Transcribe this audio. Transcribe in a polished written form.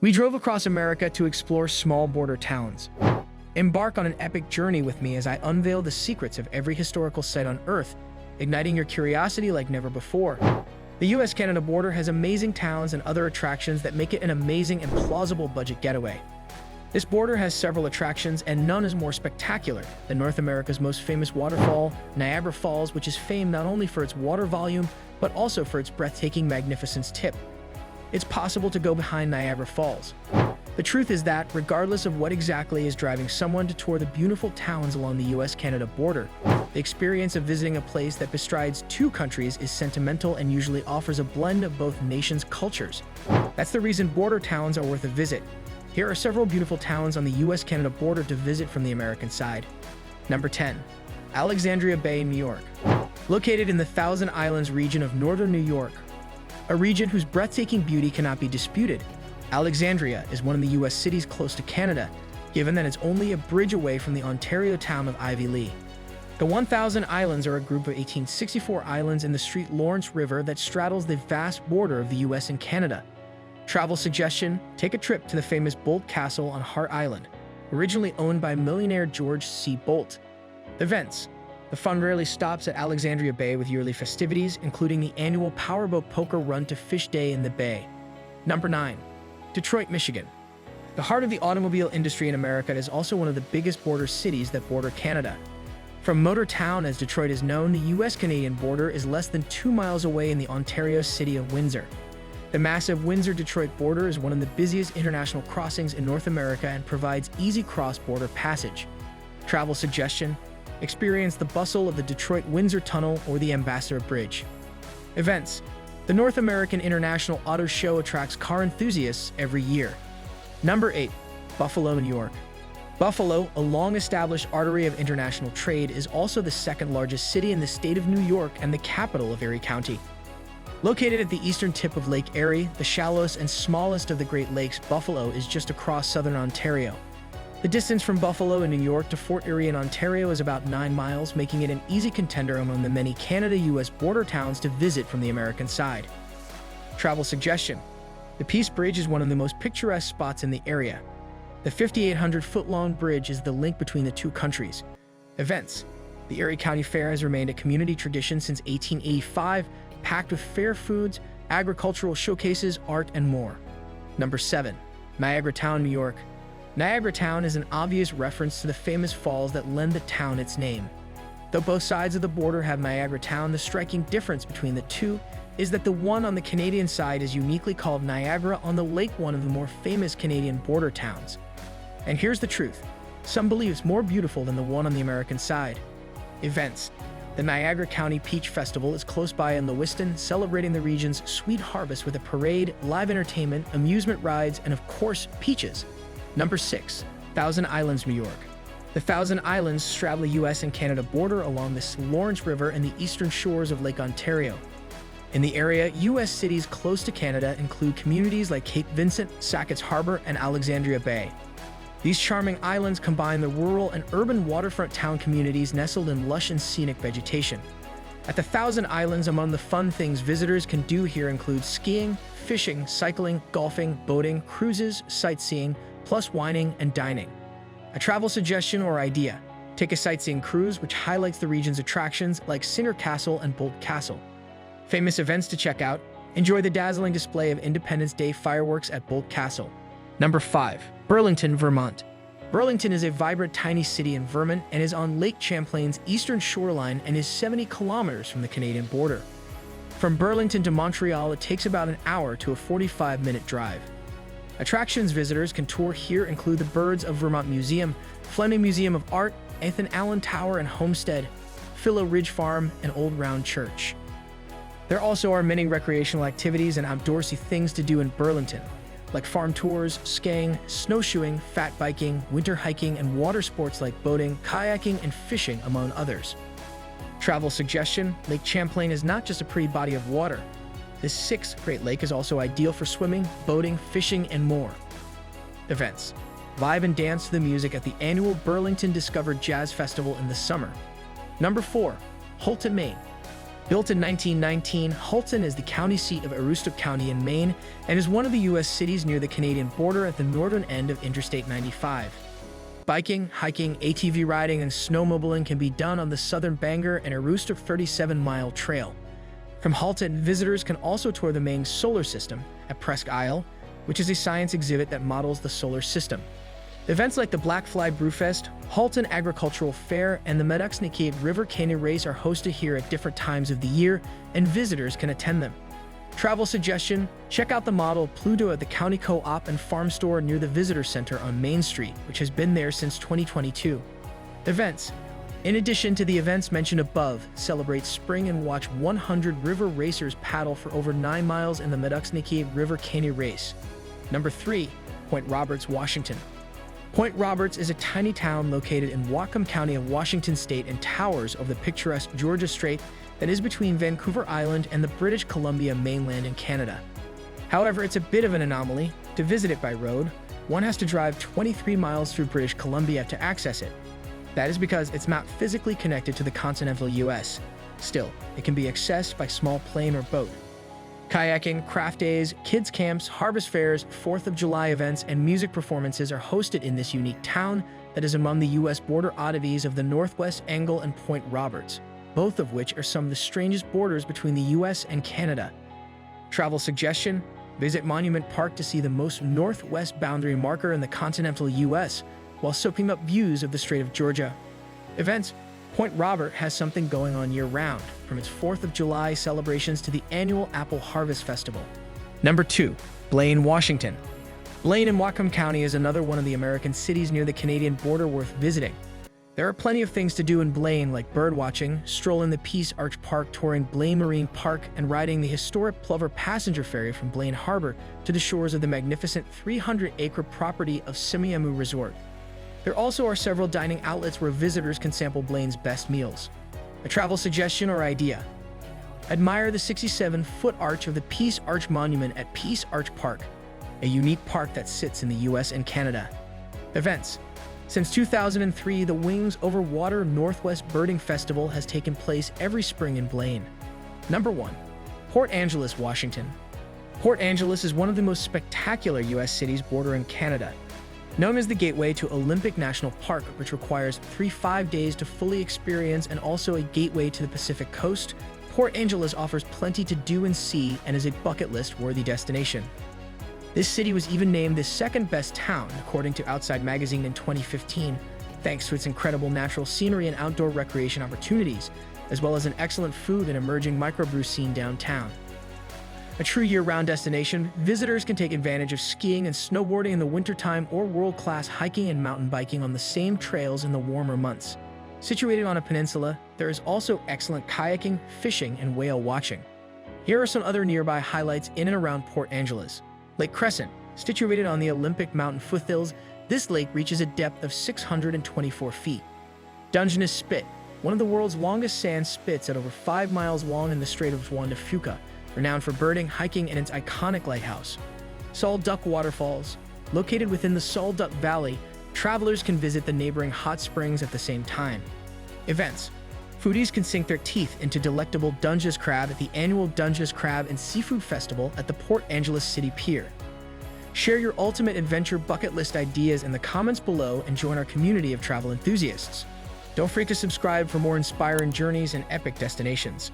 We drove across America to explore small border towns. Embark on an epic journey with me as I unveil the secrets of every historical site on Earth, igniting your curiosity like never before. The US-Canada border has amazing towns and other attractions that make it an amazing and plausible budget getaway. This border has several attractions, and none is more spectacular than North America's most famous waterfall, Niagara Falls, which is famed not only for its water volume, but also for its breathtaking magnificence tip. It's possible to go behind Niagara Falls. The truth is that, regardless of what exactly is driving someone to tour the beautiful towns along the US-Canada border, the experience of visiting a place that bestrides two countries is sentimental and usually offers a blend of both nations' cultures. That's the reason border towns are worth a visit. Here are several beautiful towns on the US-Canada border to visit from the American side. Number 10. Alexandria Bay, New York. Located in the Thousand Islands region of northern New York, a region whose breathtaking beauty cannot be disputed, Alexandria is one of the US cities close to Canada, given that it's only a bridge away from the Ontario town of Ivy Lee. The 1,000 Islands are a group of 1864 islands in the St. Lawrence River that straddles the vast border of the US and Canada. Travel suggestion: take a trip to the famous Bolt Castle on Hart Island, originally owned by millionaire George C. Bolt. Events: the fun rarely stops at Alexandria Bay with yearly festivities, including the annual powerboat poker run to Fish Day in the Bay. Number 9. Detroit, Michigan. The heart of the automobile industry in America, is also one of the biggest border cities that border Canada. From Motor Town, as Detroit is known, the US-Canadian border is less than 2 miles away in the Ontario city of Windsor. The massive Windsor-Detroit border is one of the busiest international crossings in North America and provides easy cross-border passage. Travel suggestion: experience the bustle of the Detroit-Windsor Tunnel or the Ambassador Bridge. Events: the North American International Auto Show attracts car enthusiasts every year. Number 8. Buffalo, New York. Buffalo, a long-established artery of international trade, is also the second largest city in the state of New York and the capital of Erie County. Located at the eastern tip of Lake Erie, the shallowest and smallest of the Great Lakes, Buffalo is just across southern Ontario. The distance from Buffalo in New York to Fort Erie in Ontario is about 9 miles, making it an easy contender among the many Canada-US border towns to visit from the American side. Travel suggestion: the Peace Bridge is one of the most picturesque spots in the area. The 5,800-foot-long bridge is the link between the two countries. Events: the Erie County Fair has remained a community tradition since 1885, packed with fair foods, agricultural showcases, art, and more. Number 7. Niagara Town, New York. Niagara Town is an obvious reference to the famous falls that lend the town its name. Though both sides of the border have Niagara Town, the striking difference between the two is that the one on the Canadian side is uniquely called Niagara on the Lake, one of the more famous Canadian border towns. And here's the truth: some believe it's more beautiful than the one on the American side. Events: the Niagara County Peach Festival is close by in Lewiston, celebrating the region's sweet harvest with a parade, live entertainment, amusement rides, and of course, peaches. Number 6. Thousand Islands, New York. The Thousand Islands straddle the US and Canada border along the St. Lawrence River and the eastern shores of Lake Ontario. In the area, US cities close to Canada include communities like Cape Vincent, Sackett's Harbor, and Alexandria Bay. These charming islands combine the rural and urban waterfront town communities nestled in lush and scenic vegetation. At the Thousand Islands, among the fun things visitors can do here include skiing, fishing, cycling, golfing, boating, cruises, sightseeing, plus wining and dining. A travel suggestion or idea: take a sightseeing cruise which highlights the region's attractions like Singer Castle and Bolt Castle. Famous events to check out: enjoy the dazzling display of Independence Day fireworks at Bolt Castle. Number 5. Burlington, Vermont. Burlington is a vibrant, tiny city in Vermont and is on Lake Champlain's eastern shoreline and is 70 kilometers from the Canadian border. From Burlington to Montreal, it takes about an hour to a 45-minute drive. Attractions visitors can tour here include the Birds of Vermont Museum, Fleming Museum of Art, Nathan Allen Tower and Homestead, Philo Ridge Farm, and Old Round Church. There also are many recreational activities and outdoorsy things to do in Burlington, like farm tours, skiing, snowshoeing, fat biking, winter hiking, and water sports like boating, kayaking, and fishing, among others. Travel suggestion: Lake Champlain is not just a pretty body of water. This sixth Great Lake is also ideal for swimming, boating, fishing, and more. Events: vibe and dance to the music at the annual Burlington Discovered Jazz Festival in the summer. Number 4. Houlton, Maine. Built in 1919, Houlton is the county seat of Aroostook County in Maine and is one of the U.S. cities near the Canadian border at the northern end of Interstate 95. Biking, hiking, ATV riding, and snowmobiling can be done on the Southern Bangor and Aroostook 37-mile trail. From Houlton, visitors can also tour the Maine solar system at Presque Isle, which is a science exhibit that models the solar system. Events like the Black Fly Brewfest, Houlton Agricultural Fair, and the Meduxniquet River Canyon Race are hosted here at different times of the year, and visitors can attend them. Travel suggestion: check out the model Pluto at the County Co-op and Farm Store near the Visitor Center on Main Street, which has been there since 2022. Events: in addition to the events mentioned above, celebrate spring and watch 100 river racers paddle for over 9 miles in the Meduxniquet River Canyon Race. Number 3. Point Roberts, Washington. Point Roberts is a tiny town located in Whatcom County of Washington State and towers over the picturesque Georgia Strait that is between Vancouver Island and the British Columbia mainland in Canada. However, it's a bit of an anomaly. To visit it by road, one has to drive 23 miles through British Columbia to access it. That is because it's not physically connected to the continental U.S. Still, it can be accessed by small plane or boat. Kayaking, craft days, kids' camps, harvest fairs, 4th of July events, and music performances are hosted in this unique town that is among the U.S. border oddities of the Northwest Angle and Point Roberts, both of which are some of the strangest borders between the U.S. and Canada. Travel suggestion: visit Monument Park to see the most northwest boundary marker in the continental U.S. while soaking up views of the Strait of Georgia. Events: Point Robert has something going on year-round, from its 4th of July celebrations to the annual Apple Harvest Festival. Number 2. Blaine, Washington. Blaine in Whatcom County is another one of the American cities near the Canadian border worth visiting. There are plenty of things to do in Blaine, like birdwatching, strolling the Peace Arch Park, touring Blaine Marine Park, and riding the historic Plover passenger ferry from Blaine Harbor to the shores of the magnificent 300-acre property of Simiamu Resort. There also are several dining outlets where visitors can sample Blaine's best meals. A travel suggestion or idea: admire the 67-foot arch of the Peace Arch Monument at Peace Arch Park, a unique park that sits in the U.S. and Canada. Events: since 2003, the Wings Over Water Northwest Birding Festival has taken place every spring in Blaine. Number 1. Port Angeles, Washington. Port Angeles is one of the most spectacular U.S. cities bordering Canada. Known as the gateway to Olympic National Park, which requires 5 days to fully experience, and also a gateway to the Pacific Coast, Port Angeles offers plenty to do and see and is a bucket list-worthy destination. This city was even named the second best town, according to Outside Magazine in 2015, thanks to its incredible natural scenery and outdoor recreation opportunities, as well as an excellent food and emerging microbrew scene downtown. A true year-round destination, visitors can take advantage of skiing and snowboarding in the wintertime or world-class hiking and mountain biking on the same trails in the warmer months. Situated on a peninsula, there is also excellent kayaking, fishing, and whale watching. Here are some other nearby highlights in and around Port Angeles. Lake Crescent. Situated on the Olympic Mountain foothills, this lake reaches a depth of 624 feet. Dungeness Spit, one of the world's longest sand spits at over 5 miles long in the Strait of Juan de Fuca, renowned for birding, hiking, and its iconic lighthouse. Salt Duck Waterfalls. Located within the Salt Duck Valley, travelers can visit the neighboring hot springs at the same time. Events: foodies can sink their teeth into delectable Dungeness crab at the annual Dungeness Crab and Seafood Festival at the Port Angeles City Pier. Share your ultimate adventure bucket list ideas in the comments below and join our community of travel enthusiasts. Don't forget to subscribe for more inspiring journeys and epic destinations.